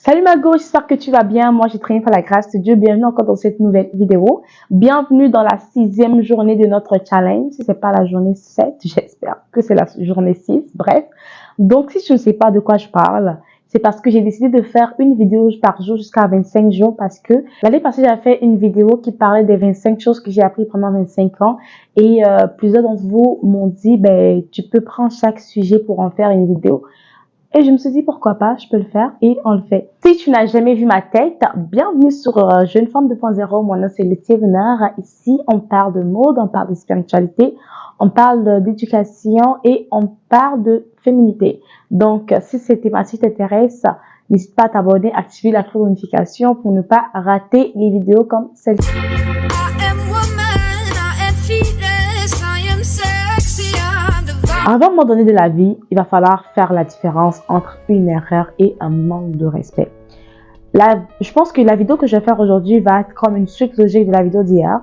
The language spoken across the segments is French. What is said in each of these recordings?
Salut Margot, j'espère que tu vas bien. Moi, j'ai très bien par la grâce de Dieu. Bienvenue encore dans cette nouvelle vidéo. Bienvenue dans la 6e journée de notre challenge. Si c'est pas la journée 7, j'espère que c'est la journée 6. Bref. Donc, si je ne sais pas de quoi je parle, c'est parce que j'ai décidé de faire une vidéo par jour jusqu'à 25 jours parce que l'année passée, j'avais fait une vidéo qui parlait des 25 choses que j'ai appris pendant 25 ans et plusieurs d'entre vous m'ont dit, ben, tu peux prendre chaque sujet pour en faire une vidéo. Et je me suis dit, pourquoi pas, je peux le faire et on le fait. Si tu n'as jamais vu ma tête, bienvenue sur Jeune Femme 2.0. Mon nom, c'est Laetitia Venard. Ici, on parle de mode, on parle de spiritualité, on parle d'éducation et on parle de féminité. Donc, si ces thématiques t'intéressent, n'hésite pas à t'abonner, activer la cloche de notification pour ne pas rater les vidéos comme celle-ci. À un moment donné de la vie, il va falloir faire la différence entre une erreur et un manque de respect. Je pense que la vidéo que je vais faire aujourd'hui va être comme une suite logique de la vidéo d'hier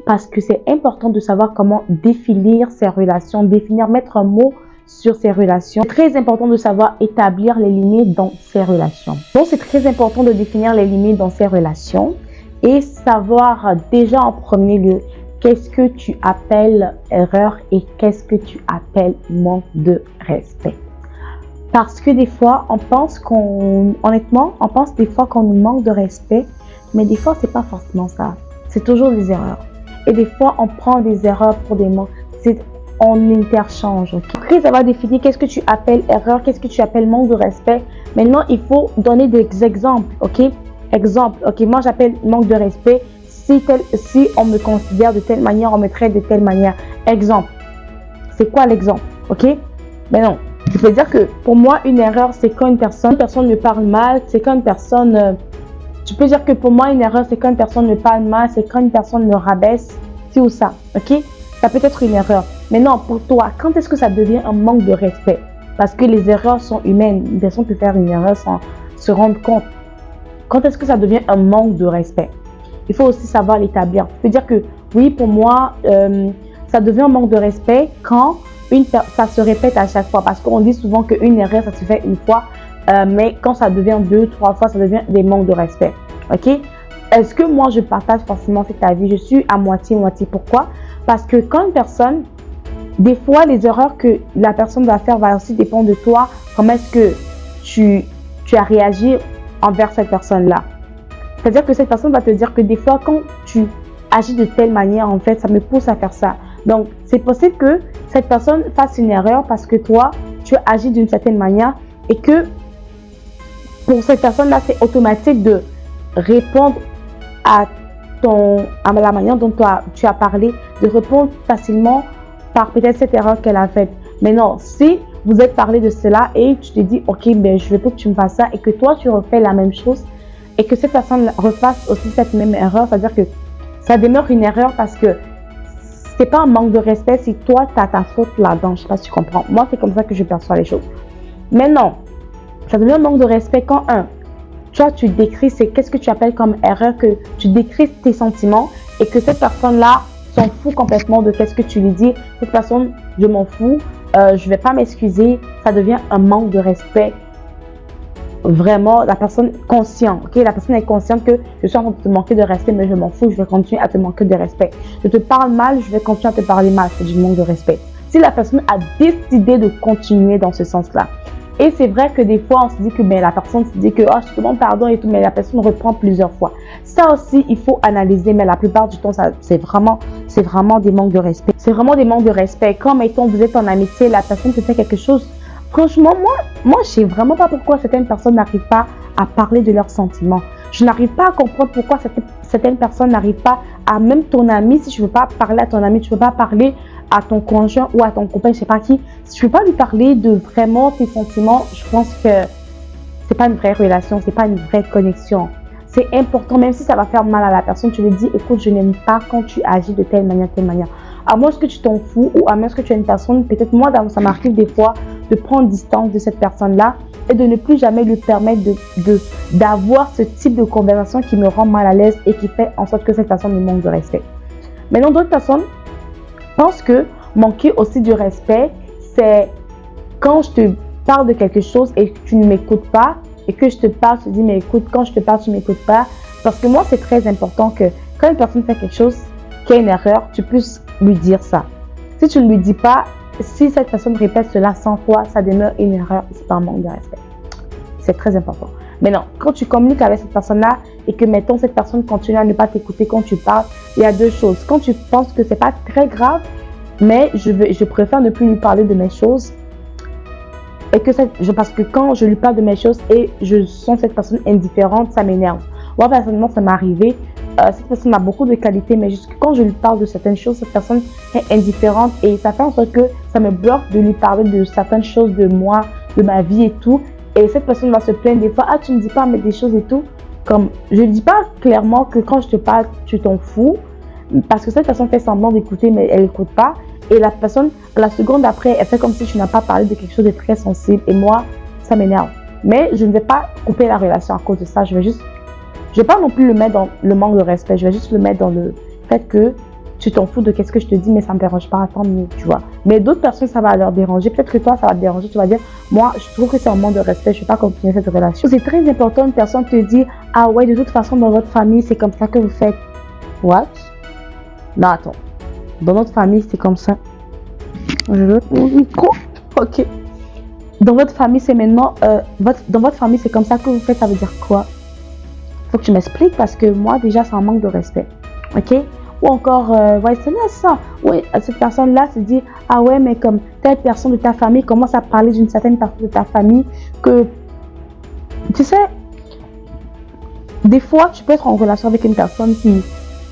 parce que c'est important de savoir comment définir ses relations, mettre un mot sur ses relations. C'est très important de savoir établir les limites dans ses relations. Donc, c'est très important de définir les limites dans ses relations et savoir déjà en premier lieu qu'est-ce que tu appelles erreur et qu'est-ce que tu appelles manque de respect. Parce que des fois, on pense des fois qu'on nous manque de respect, mais des fois, c'est pas forcément ça. C'est toujours des erreurs. Et des fois, on prend des erreurs pour des manques. On interchange. Okay? Après, ça va définir qu'est-ce que tu appelles erreur, qu'est-ce que tu appelles manque de respect. Maintenant, il faut donner des exemples. Ok? Exemple. Ok, moi, j'appelle manque de respect. Si on me considère de telle manière, on me traite de telle manière. Exemple. C'est quoi l'exemple? Ok? Mais non. Je peux dire que pour moi, une erreur, c'est quand une personne me parle mal. C'est quand une personne... tu peux dire que pour moi, une erreur, c'est quand une personne me parle mal. C'est quand une personne me rabaisse. Ci ou ça. Ok? Ça peut être une erreur. Mais non, pour toi, quand est-ce que ça devient un manque de respect? Parce que les erreurs sont humaines. Une personne peut faire une erreur sans se rendre compte. Quand est-ce que ça devient un manque de respect? Il faut aussi savoir l'établir. Je peux dire que oui, pour moi, ça devient un manque de respect quand ça se répète à chaque fois. Parce qu'on dit souvent qu'une erreur, ça se fait une fois. Mais quand ça devient 2, 3 fois, ça devient des manques de respect. Ok? Est-ce que moi, je partage forcément cet avis? Je suis à moitié-moitié. Pourquoi? Parce que quand une personne, des fois, les erreurs que la personne va faire va aussi dépendre de toi. Comment est-ce que tu as réagi envers cette personne-là? C'est-à-dire que cette personne va te dire que des fois, quand tu agis de telle manière, en fait, ça me pousse à faire ça. Donc, c'est possible que cette personne fasse une erreur parce que toi, tu agis d'une certaine manière et que pour cette personne-là, c'est automatique de répondre à la manière dont tu as parlé, de répondre facilement par peut-être cette erreur qu'elle a faite. Mais non, si vous êtes parlé de cela et tu te dis, ok, ben, je veux pas que tu me fasses ça et que toi, tu refais la même chose, et que cette personne refasse aussi cette même erreur, c'est-à-dire que ça demeure une erreur parce que c'est pas un manque de respect si toi, tu as ta faute là-dedans. Je sais pas si tu comprends. Moi, c'est comme ça que je perçois les choses. Mais non, ça devient un manque de respect quand, toi, tu décris, qu'est-ce que tu appelles comme erreur, que tu décris tes sentiments et que cette personne-là s'en fout complètement de qu'est-ce que tu lui dis. Cette personne, je m'en fous, je vais pas m'excuser. Ça devient un manque de respect. Vraiment, la personne consciente, ok? La personne est consciente que je suis en train de te manquer de respect, mais je m'en fous, je vais continuer à te manquer de respect. Je te parle mal, je vais continuer à te parler mal, c'est du manque de respect. Si la personne a décidé de continuer dans ce sens-là, et c'est vrai que des fois, on se dit que la personne se dit que oh, je te demande pardon et tout, mais la personne reprend plusieurs fois. Ça aussi, il faut analyser, mais la plupart du temps, c'est vraiment des manques de respect. C'est vraiment des manques de respect. Quand, mettons, vous êtes en amitié, la personne te fait quelque chose. Franchement, moi, je sais vraiment pas pourquoi certaines personnes n'arrivent pas à parler de leurs sentiments. Je n'arrive pas à comprendre pourquoi certaines personnes n'arrivent pas à, même ton ami, si tu ne veux pas parler à ton ami, tu ne veux pas parler à ton conjoint ou à ton copain, je ne sais pas qui, si tu ne veux pas lui parler de vraiment tes sentiments, je pense que c'est pas une vraie relation, c'est pas une vraie connexion. C'est important, même si ça va faire mal à la personne, tu lui dis, écoute, je n'aime pas quand tu agis de telle manière, telle manière. À moins que tu t'en fous ou à moins que tu es une personne, peut-être moi, ça m'arrive des fois de prendre distance de cette personne-là et de ne plus jamais lui permettre d'avoir ce type de conversation qui me rend mal à l'aise et qui fait en sorte que cette personne me manque de respect. Maintenant, d'autres personnes pensent que manquer aussi du respect, c'est quand je te parle de quelque chose et que tu ne m'écoutes pas et que je te parle, tu te dis, mais écoute, quand je te parle, tu ne m'écoutes pas. Parce que moi, c'est très important que quand une personne fait quelque chose qui est une erreur, tu puisses lui dire ça. Si tu ne lui dis pas, si cette personne répète cela 100 fois, ça demeure une erreur, c'est pas un manque de respect. C'est très important. Maintenant, quand tu communiques avec cette personne-là et que, mettons, cette personne continue à ne pas t'écouter quand tu parles, il y a deux choses. Quand tu penses que c'est pas très grave, mais je préfère ne plus lui parler de mes choses. Et que parce que quand je lui parle de mes choses et je sens cette personne indifférente, ça m'énerve. Moi, personnellement, ça m'est arrivé. Cette personne a beaucoup de qualités, mais juste quand je lui parle de certaines choses, cette personne est indifférente et ça fait en sorte que ça me bloque de lui parler de certaines choses de moi, de ma vie et tout. Et cette personne va se plaindre des fois, ah, tu ne me dis pas mais des choses et tout. Comme, je ne dis pas clairement que quand je te parle, tu t'en fous, parce que cette personne fait semblant d'écouter, mais elle n'écoute pas. Et la personne, la seconde après, elle fait comme si tu n'as pas parlé de quelque chose de très sensible. Et moi, ça m'énerve. Mais je ne vais pas couper la relation à cause de ça. Je vais pas non plus le mettre dans le manque de respect. Je vais juste le mettre dans le fait que tu t'en fous de qu'est-ce que je te dis, mais ça ne me dérange pas. Tant mieux, tu vois. Mais d'autres personnes, ça va leur déranger. Peut-être que toi, ça va te déranger. Tu vas dire, moi, je trouve que c'est un manque de respect. Je ne vais pas continuer cette relation. C'est très important. Une personne te dit, ah ouais, de toute façon, dans votre famille, c'est comme ça que vous faites. What? Non, attends. Dans notre famille, c'est comme ça. Je veux mon micro. Ok. Dans votre famille, c'est maintenant. Dans votre famille, c'est comme ça que vous faites. Ça veut dire quoi? Faut que tu m'expliques parce que moi, déjà, c'est un manque de respect. Ok? Ou encore, ouais, c'est là ça. Oui, cette personne-là se dit, ah ouais, mais comme telle personne de ta famille commence à parler d'une certaine partie de ta famille que. Tu sais, des fois, tu peux être en relation avec une personne qui.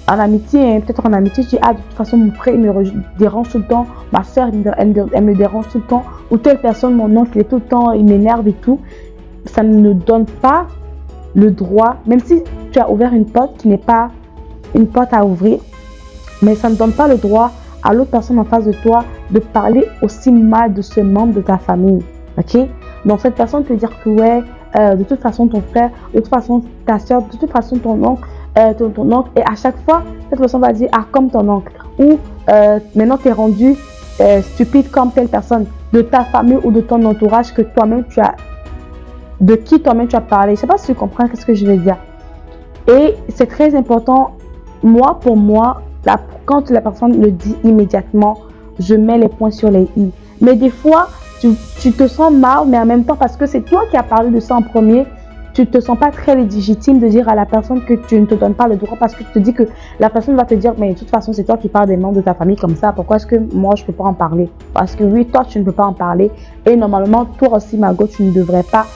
En amitié, peut-être en amitié, je dis, ah, de toute façon, mon frère, il me dérange tout le temps, ma soeur, elle me dérange tout le temps, ou telle personne, mon oncle, il est tout le temps, il m'énerve et tout. Ça ne donne pas le droit, même si tu as ouvert une porte qui n'est pas une porte à ouvrir, mais ça ne donne pas le droit à l'autre personne en face de toi de parler aussi mal de ce membre de ta famille. Ok? Donc, cette personne peut dire que, ouais, de toute façon, ton frère, de toute façon, ta soeur, de toute façon, ton oncle, ton oncle, et à chaque fois, cette personne va dire, ah, comme ton oncle, ou maintenant tu es rendu stupide comme telle personne, de ta famille ou de ton entourage que toi-même tu as, de qui toi-même tu as parlé. Je ne sais pas si tu comprends ce que je veux dire. Et c'est très important, moi, pour moi, quand la personne le dit immédiatement, je mets les points sur les i. Mais des fois, tu te sens mal, mais en même temps, parce que c'est toi qui as parlé de ça en premier, tu ne te sens pas très légitime de dire à la personne que tu ne te donnes pas le droit parce que tu te dis que la personne va te dire, mais de toute façon, c'est toi qui parles des membres de ta famille comme ça. Pourquoi est-ce que moi, je ne peux pas en parler? Parce que oui, toi, tu ne peux pas en parler. Et normalement, toi aussi, Margot, tu ne devrais pas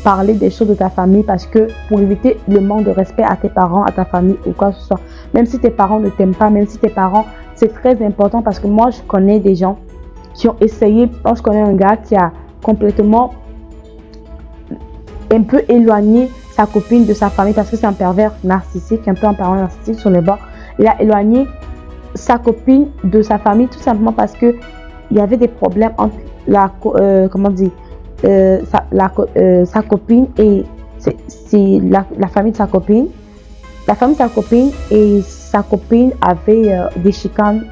parler des choses de ta famille parce que pour éviter le manque de respect à tes parents, à ta famille ou quoi que ce soit. Même si tes parents ne t'aiment pas, même si tes parents, c'est très important parce que moi, je connais des gens qui ont essayé. Moi, je connais un gars qui a complètement un peu éloigné sa copine de sa famille parce que c'est un pervers narcissique, un peu un pervers narcissique sur les bords. Il a éloigné sa copine de sa famille tout simplement parce que il y avait des problèmes entre sa copine et la famille de sa copine. La famille de sa copine et sa copine avaient des chicanes.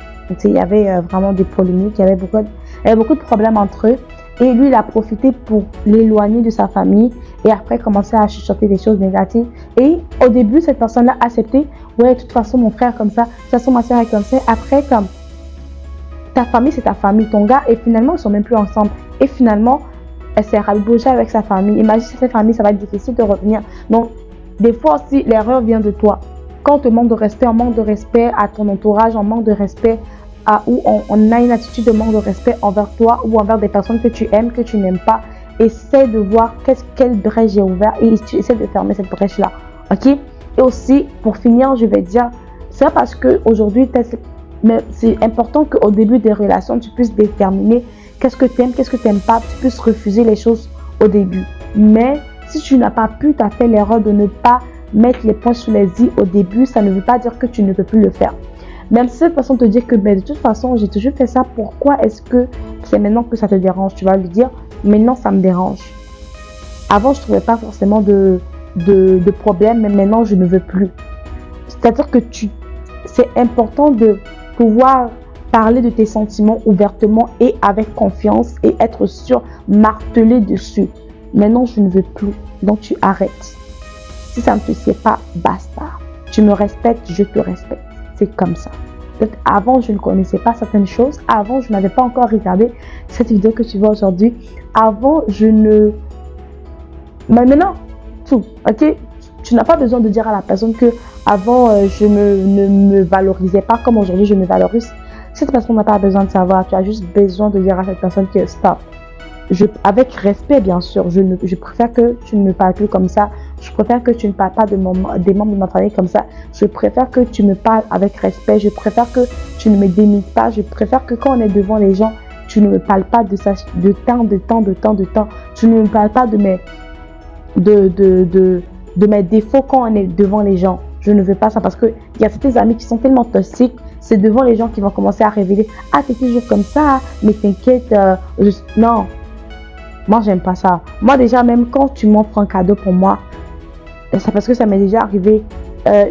Il y avait vraiment des polémiques, il y avait beaucoup de problèmes entre eux. Et lui, il a profité pour l'éloigner de sa famille et après commencer à chuchoter des choses négatives. Et au début, cette personne-là a accepté. Ouais, de toute façon, mon frère comme ça, de toute façon, ma soeur est comme ça. Après, comme ta famille, c'est ta famille, ton gars. Et finalement, ils ne sont même plus ensemble. Et finalement, elle s'est rabibochée avec sa famille. Imagine si cette famille, ça va être difficile de revenir. Donc, des fois aussi, l'erreur vient de toi. Quand on te manque de respect, on manque de respect à ton entourage, on manque de respect où on a une attitude de manque de respect envers toi ou envers des personnes que tu aimes, que tu n'aimes pas. Essaie de voir quelle brèche j'ai ouvert et tu essaies de fermer cette brèche-là. Ok? Et aussi, pour finir, je vais dire, c'est parce qu'aujourd'hui, c'est important qu'au début des relations, tu puisses déterminer qu'est-ce que tu aimes, qu'est-ce que tu n'aimes pas. Tu puisses refuser les choses au début. Mais si tu n'as pas pu, tu as fait l'erreur de ne pas mettre les points sur les i au début, ça ne veut pas dire que tu ne peux plus le faire. Même si cette personne te dit que de toute façon, j'ai toujours fait ça, pourquoi est-ce que c'est maintenant que ça te dérange? Tu vas lui dire, maintenant ça me dérange. Avant, je ne trouvais pas forcément de problème, mais maintenant, je ne veux plus. C'est-à-dire que c'est important de pouvoir parler de tes sentiments ouvertement et avec confiance et être sûr, marteler dessus. Maintenant, je ne veux plus. Donc, tu arrêtes. Si ça ne te sied pas, basta. Tu me respectes, je te respecte. C'est comme ça. Peut-être avant, je ne connaissais pas certaines choses. Avant, je n'avais pas encore regardé cette vidéo que tu vois aujourd'hui. Avant, je ne... Mais maintenant, tout, ok? Tu n'as pas besoin de dire à la personne que avant ne me valorisais pas comme aujourd'hui je me valorise. Cette personne n'a pas besoin de savoir. Tu as juste besoin de dire à cette personne que stop. Avec respect, bien sûr, je préfère que tu ne me parles plus comme ça. Je préfère que tu ne parles pas des membres de ma famille comme ça. Je préfère que tu me parles avec respect. Je préfère que tu ne me démites pas. Je préfère que quand on est devant les gens, tu ne me parles pas de ça, de temps. Tu ne me parles pas de mes défauts quand on est devant les gens. Je ne veux pas ça parce qu'il y a certains amis qui sont tellement toxiques. C'est devant les gens qui vont commencer à révéler. Ah, t'es toujours comme ça, mais t'inquiète. Non. Moi, j'aime pas ça. Moi, déjà, même quand tu m'offres un cadeau pour moi, c'est parce que ça m'est déjà arrivé.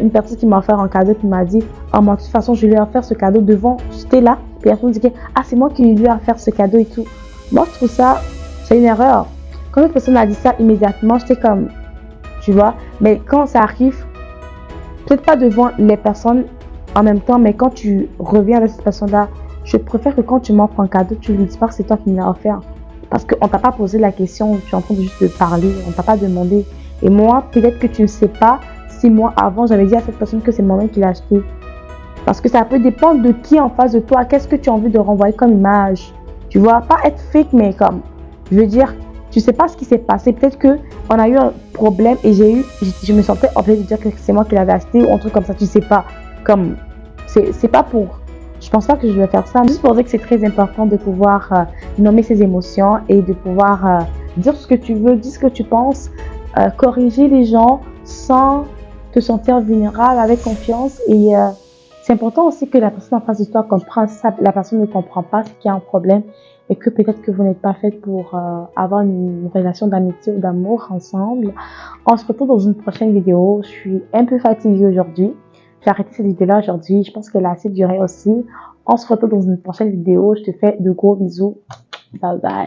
Une personne qui m'a offert un cadeau qui m'a dit, oh, moi, de toute façon, je lui ai offert ce cadeau devant, j'étais là. Puis la personne dit, ah, c'est moi qui lui ai offert ce cadeau et tout. Moi, je trouve ça, c'est une erreur. Quand une personne a dit ça immédiatement, j'étais comme, tu vois. Mais quand ça arrive, peut-être pas devant les personnes en même temps, mais quand tu reviens avec cette personne-là, je préfère que quand tu m'offres un cadeau, tu lui dis pas que c'est toi qui me l'as offert. Parce qu'on t'a pas posé la question, tu es en train de juste de parler, on t'a pas demandé. Et moi, peut-être que tu ne sais pas si moi, avant, j'avais dit à cette personne que c'est moi-même qui l'ai acheté. Parce que ça peut dépendre de qui est en face de toi, qu'est-ce que tu as envie de renvoyer comme image. Tu vois, pas être fake, mais comme, je veux dire, tu sais pas ce qui s'est passé. Peut-être qu'on a eu un problème et je me sentais obligée de dire que c'est moi qui l'avais acheté ou un truc comme ça, tu sais pas. Comme, c'est pas pour... Je pense pas que je vais faire ça. Juste pour dire que c'est très important de pouvoir nommer ses émotions et de pouvoir dire ce que tu veux, dire ce que tu penses, corriger les gens sans te sentir vulnérable, avec confiance. Et c'est important aussi que la personne en face de toi comprenne ça. La personne ne comprend pas ce qu'il y a un problème et que peut-être que vous n'êtes pas fait pour avoir une relation d'amitié ou d'amour ensemble. On se retrouve dans une prochaine vidéo. Je suis un peu fatiguée aujourd'hui. J'ai arrêté cette vidéo-là aujourd'hui. Je pense qu'elle a assez duré aussi. On se retrouve dans une prochaine vidéo. Je te fais de gros bisous. Bye bye.